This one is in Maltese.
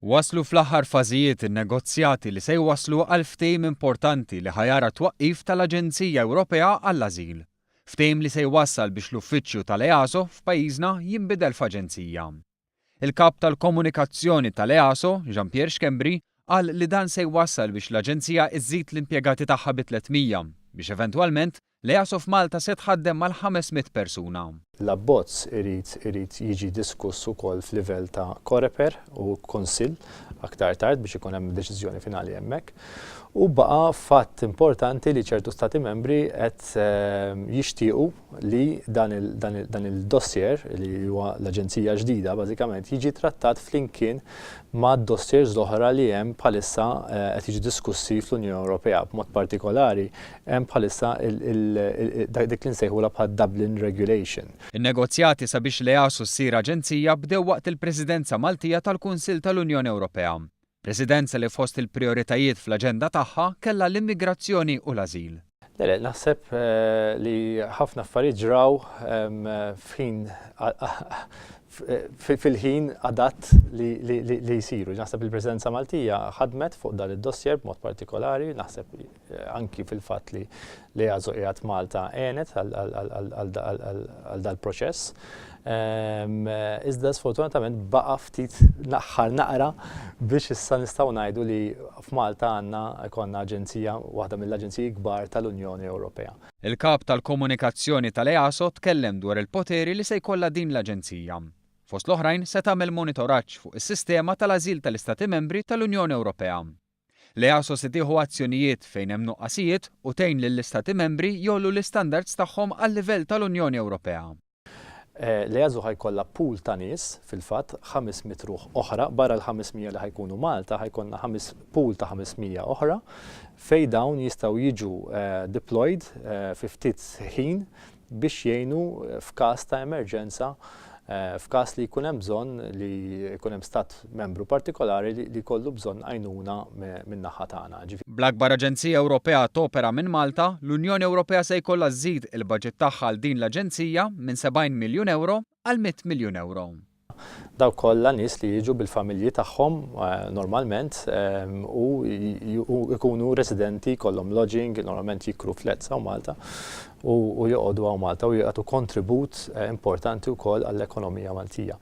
Waslu fl-aħħar fażijiet in-negozjati li se jwasslu għal ftehim importanti li ħajara twaqqif tal-Aġenzija Ewropea għall-ażil. Ftehim li se jwassal biex l-uffiċċju tal-EASO f'pajjiżna jinbidel f'aġenzija. Il-kap tal-komunikazzjoni tal-EASO, Jean-Pierre Schembri, qal li dan se jwassal biex l-Aġenzija iżżid l-impjegati tagħha bi 300 biex eventwalment l-EASO f'Malta se tħaddem mal-500 persuna. L-abbozz irid jiġi diskuss ukoll f'livell ta' Coreper u Kunsill aktar tard biex ikun hemm deċiżjoni finali hemmhekk. U baqa' fatt importanti li ċertu stati membri qed jixtiequ li dan il-dossier li huwa l-Aġenzija ġdida bażikament jiġi trattat flimkien ma' dossiers l-oħra li hemm bħalissa qed jiġu diskussi fl-Unjoni Ewropea b'mod partikolari hemm bħalissa dik li nsejħula bħal Dublin Regulation. In-negozjati sabiex l-EASO ssir aġenzija bdew waqt il-Presidenza Maltija tal-Kunsill tal-Unjoni Ewropea. Presidenza li fost il-prioritajiet fl-aġenda tagħha kellha l-immigrazzjoni u l-ażil. Naħseb li ħafna affarijiet ġraw fil-ħin adatt li jsiru. Naħseb il-Presidenza Maltija ħadmet fuq dan id-dossier b'mod partikolari, naħseb anki fil-fatt li l-EASO qiegħed Malta għenet għal dal-proċess. Iżda sfortunatament baqa' ftit naħħar naqra biex issa nistgħu ngħidu li f'Malta għandna jkollna aġenzija waħda mill-aġenziji kbar tal-Unjoni Ewropea. Il-kap tal-komunikazzjoni tal-EASO tkellem dwar il-poteri li se jkollha din l-aġenzija. Fost l-oħrajn se tagħmel monitoraġġ fuq is-sistema tal-ażil tal-istati membri tal-Unjoni Ewropea. L-EASO se tieħu azzjonijiet fejn hemm nuqqasijiet u tgħin lill-istati membri jollu l-istandards tagħhom għal-livell tal-Unjoni Ewropea. L-EASO ħajkollha pool ta' nies fil-fatt 500 ruħ oħra barra l-500 li ħajkunu Malta ħajkollna pool ta' 500 oħra fejn dawn jistgħu jiġu deployed fi ftit ħin biex jgħinu f'każ ta' emerġenza f'każ li jkun hemm bżonn li jkun hemm stat membru partikolari li jkollu bżonn għajnuna min-naħa tagħna. Bl-akbar Aġenzija Ewropea topera minn Malta, l-Unjoni Ewropea se jkollha żżid il-baġġett tagħha għal din l-aġenzija minn 70 miljun euro għal 100 miljun euro. Daw kollha nies li jiġu bil-familji tagħhom normalment u jkunu residenti jkollhom lodging, normalment jikru f'Lezza u Malta u joqogħdu hawn Malta u jagħtu kontribut importanti wkoll għall-ekonomija Maltija.